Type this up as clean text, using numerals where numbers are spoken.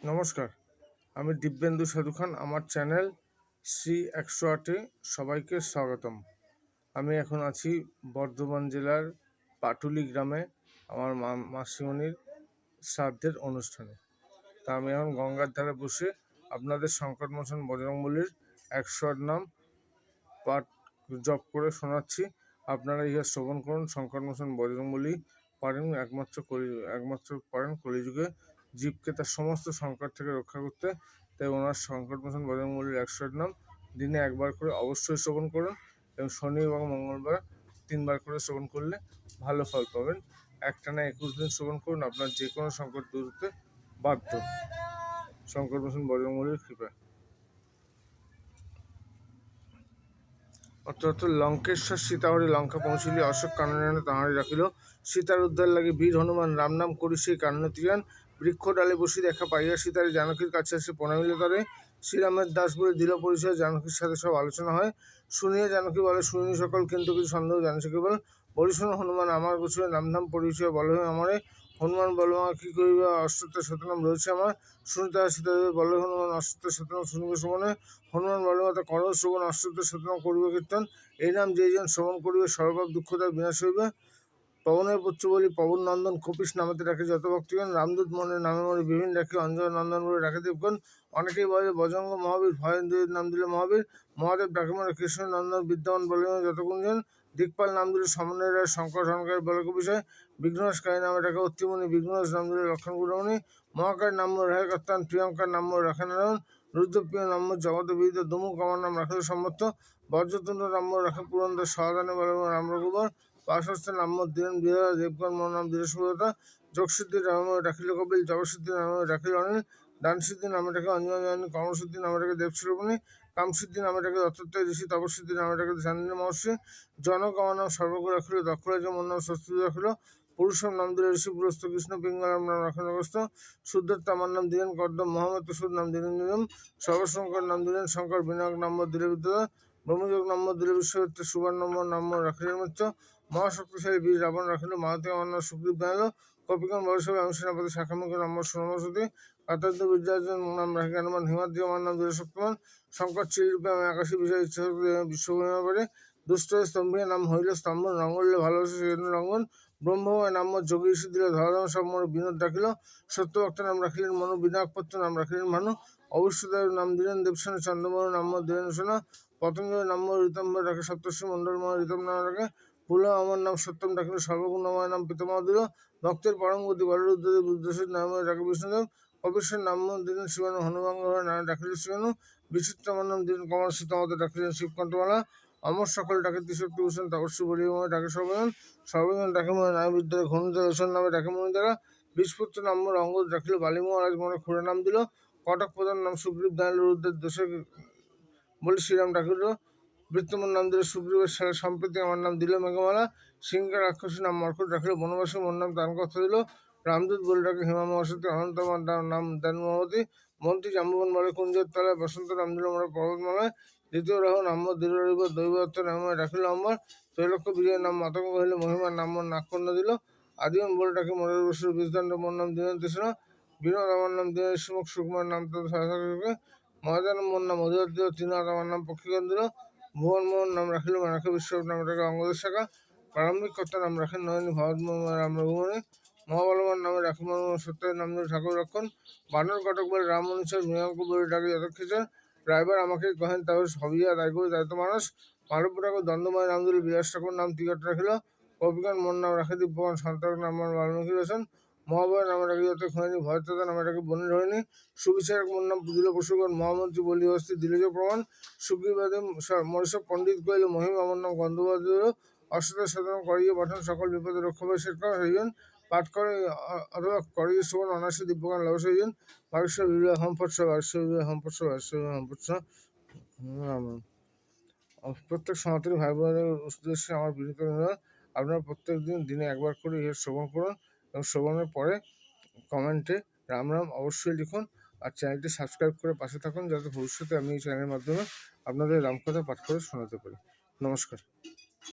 নমস্কার, আমি দিব্যেন্দু সাধু খান। আমার চ্যানেল শ্রী 108-এ সবাইকে স্বাগতম। আমি এখন আছি বর্ধমান জেলার পাটুলি গ্রামে আমার মাসিমণির শ্রাদ্ধের অনুষ্ঠানে। তা আমি এখন গঙ্গার ধারে বসে আপনাদের সংকটমোচন বজরংবলীর 108 নাম পাঠ জপ করে শোনাচ্ছি। আপনারা ইহা শ্রবণ করুন। সংকটমোচন বজরংবলী পারেন একমাত্র পারেন কলিযুগে জীবকে তার সমস্ত সংকট থেকে রক্ষা করতে। তাই ওনার সংকটমোচন বজরংবলীর 108 নাম দিনে একবার করে অবশ্যই শ্রবণ করুন এবং শনি এবং মঙ্গলবার 3 বার করে শ্রবণ করলে ভালো ফল পাবেন। একটানা 21 দিন শ্রবণ করুন, আপনার যে কোনো সংকট দূর হতে বাধ্য। সংকটমোচন বজরংবলীর কৃপায়। অর্থাৎ লঙ্কেশ্বর সীতাহরি লঙ্কা পৌঁছিলি, অশোক কাননে তাহারি রাখিল। সীতার উদ্ধার লাগে বীর হনুমান, রাম নাম করি সেই কানন তীরান। বৃক্ষ ডালে বসি দেখা পাইয়া সীতারে, জানকীর কাছে এসে প্রণামিল তারে। শ্রীরামের দাস বলে দিল পরিচয়, জানকীর সাথে সব আলোচনা হয়। শুনিয়ে জানকী বলে শুনিনি সকল, কিন্তু কিছু সন্দেহ জানিস কেবল। বলি শোনো হনুমান আমার গোছরে, নামধাম পরিচয় বলো আমারে। হনুমান বলো আমার কি করিবা, অশ্বত্থের শতনাম রয়েছে আমার। শুনিতে সীতা বলে হনুমান, অশ্বত্থের শতনাম শুনিবে শ্রবণে। হনুমান বলে মাতা করো শ্রবণ, অশ্বত্থের শতনাম করিবে কীর্তন। এই নাম যেইজন শ্রবণ করিবে সর্বপাপ দুঃখ তার বিনাশ হইবে। পবনের পুত্র বলি পবন নন্দন, কপিস নামেতে রাখে যত ভক্তগণ। রামদূত মনে নামে মনে বিভিন্ন রাখে, অঞ্জন নন্দন বলে রাখে দেবগণ। অনেকেই বলে বজরঙ্গ মহাবীর, ভয়েন্দ্রের নাম দিলে মহাবীর। মহাদেব ডাকে মনে কৃষ্ণ নন্দন, বিদ্যমান বলে যত গুঞ্জন। দিকপাল নাম দিলে সমন্বয় রায়, শঙ্কর ধনকারী বলক বিষয়। বিঘ্নসকারী নামে ডাকে অত্রিমণি, বিঘ্নস নাম দিলে লক্ষণ গুণমণি। মহাকার নাম রাখে কর্তান, প্রিয়ঙ্কার নাম রাখে নারায়ণ। রুদ্রপ্রিয় নাম জগত বিদিত, দুমুখ আমার নাম রাখে সমর্থ। বজ্রতুণ্ড নাম রাখে পুরন্দর, সহাদানে বলে রাম রঘুবর। পার্শ্বস্থ নাম দিলেন বিহার, দেবগণ মন নাম দিলে সুব্রতা। যোগসিদ্ধি নামে রাখিল কপিল, জগসিদ্ধি নামে রাখিল অনিল। দানসিদ্ধি নামে রাখে অঞ্জনী, কর্মসিদ্ধি নামে রাখে দেবশ্রবণী। কামসিদ্ধি নামে রাখে দত্তাত্রেয় ঋষি, তপসিদ্ধি নামে রাখে চান্দিনী মহর্ষি। জনক আমার নাম সর্বজ্ঞ রাখিল, দক্ষরাজ মন নাম স্বস্তি রাখিল। পুরুষম নাম দিলে ঋষি পুরস্ত, কৃষ্ণ পিঙ্গলাম নাম রাখেন অগস্ত। শুদ্ধত্ব আমার নাম দিলেন কর্দম, মোহাম্মদ সুদ নাম দিলেন নিগম। সর্বশঙ্কর নাম দিলেন শঙ্কর, বিনায়ক নাম দিলে বিদ্যা। ব্রহ্মযোগ নাম দিলে বিশ্বদত্ত, সুবর্ণ নাম রাখিলেন মিত্র। মহাশক্তিশালী বীর রাবণ রাখিল, মাহাতে আমার নাম সুগ্রীব জানালো। কপিগণ বয়সবে আমি সেনাপতি শাখামুখী নাম সুরমসতী। কাতার্য বিদ্যার্জন নাম রাখি জ্ঞানমান, হিমাদ্রি আমার নাম দিলে শক্তিমান। শঙ্কর চিরূপে আমি আকাশী বিষয় ইচ্ছা বিশ্বভূমিমা পারে। দুষ্ট স্তম্ভীয় নাম হইল স্তম্ভ, রঙ্গলে ভালোবাসে সেজন্য রঙ্গন। ব্রহ্মময় নাম যোগী ঋষি দিল, ধরাধাম সব মনে বিনোদ ডাকিল। সত্যভক্ত নাম রাখিলেন মনু, বিনায়কপত্র নাম রাখিলেন ভানু। অবশ্যদেব নাম দিলেন দেবসেন, চন্দ্রমোহন নাম দিলেন সোনা। পতঞ্জলি নাম ঋতম্বর রাখে সপ্তর্ষি, মণ্ডলময় ঋতম নাম রাখে। পুল আমার নাম সত্যম ডাকিল, সর্বগুণময় নাম পিতামহ দিল। ভক্তের পরম গতি বলরুদ্রদেব, রুদ্রসিদ নাম রাখে বিষ্ণুদেব। কপিশ্বর নাম দিলেন শিবানু, হনুমাঙ্গ নাম ডাকিলেন শিবানু। বিচিত্র আমার নাম দিলেন কমল, সীতামতে ডাকিলেন শিবকণ্ঠমালা। অমর সকল ডাকে ত্রিশক্তিভূষণ, তপস্বী বলিময় ডাকে সর্বজন। সর্বজন ডাকে মনে নাম বিদ্যালয়, ঘনুদার ওষণ নামে ডাকে মনি দ্বারা। বিষপুত্র নাম অঙ্গদ ডাকিল, বালি মহারাজ মনে খুঁড়ে নাম দিল। কটক প্রধান নাম সুগ্রীব দাঁড়াল, রুদ্রের দেশে বলে শ্রীরাম ডাকিল। বৃত্তমন নাম দিল সুগ্রীবের সাথে সম্প্রীতি আমার নাম দিল মেঘমালা। সিংহা রাক্ষসী নাম মর্কট রাখিল, বনবাসী মোর নাম দান কথা দিল। রামদূত বলে ডাকে হেমা মহাসতী, অনন্ত আমার নাম দেন মহাবতী। মন্ত্রী জাম্বুবন বলে কুঞ্জের তলায়, বসন্ত নাম দিল মোর পর্বতমালায়। দ্বিতীয় রাহু নাম দিল দৈবত্ব নামে রাখিল অম্বর। ত্রৈলক্ষ্য বিজয়ের নাম মাতঙ্গ হইলে, মহিমার নাম নাককন্যা দিল। আদিমন বলে ডাকে মোরের বসুর, বীজদণ্ড মোর নাম দিলেন তেসরা। বিনোদ আমার নাম দিলেন সুমুখ, সুকুমার নাম তো মহাদান মোর নাম অধিরথ দিল। ত্রিনাথ আমার নাম পক্ষীগণ দিল। ভুবন মোহন নাম রাখিল, মেনকা বিশ্বরূপ নাম রাখে অঙ্গদের শাখা। প্রারম্ভিক কর্তা নাম রাখেন নয়নী, ভরত রাম রঘুমণি। মহাবলবান নামে রাখেন সত্যের নাম দিল ঠাকুর রক্ষণ। বানর কটক বলে রাম অনুচর, মৃগাঙ্ক বলে ডাকে যতক্ষেচর। ড্রাইভার আমাকে কহেন তাহলে সবিয়া দায় করে দায়িত্ব মানুষ। মানব ঠাকুর দণ্ডময় নাম দিল, বিলাস ঠাকুর নাম টিকট রাখিল। কবিগণ মোর নাম রাখে দিব্যমান, সন্তান নাম বাল্মীকি রচন। মহাবয় নামে রাখি যত খৈনি, ভয়দাতা নামে রাখি বনি ধরিণী। সুবিচারক মোর নাম দিল পশুগণ, মহামন্ত্রী বলি হস্তি দিল যে প্রমাণ। সুগ্রীবাদে মরিষব পণ্ডিত কহিল, মহিম আমার নাম গন্ধর্ব দিল। অষ্টদশ সাধন করিয়ে পাঠান, সকল বিপদে রক্ষা পাই শেখা হইবেন। পাঠ করে অথবা করিয়ে শোভন, অনায়াসে দিব্যগান লাভস হইবেন। বাগেশ্বর বিজয় হম্পটস, বাগেশ্বর বিজয় হম্পটস, বাগেশ্বর বিজয় হম্পটস। প্রত্যেক সনাতনী ভাই বোনের উদ্দেশ্যে আমার বিনীত অনুরোধ, আপনারা প্রত্যেক দিনে একবার করে এর শ্রবণ করুন এবং শ্রবণের পরে কমেন্টে রাম রাম অবশ্যই লিখুন। আর চ্যানেলটি সাবস্ক্রাইব করে পাশে থাকুন, যাতে ভবিষ্যতে আমি এই চ্যানেলের মাধ্যমে আপনাদের রামকথা পাঠ করে শোনাতে পারি। নমস্কার।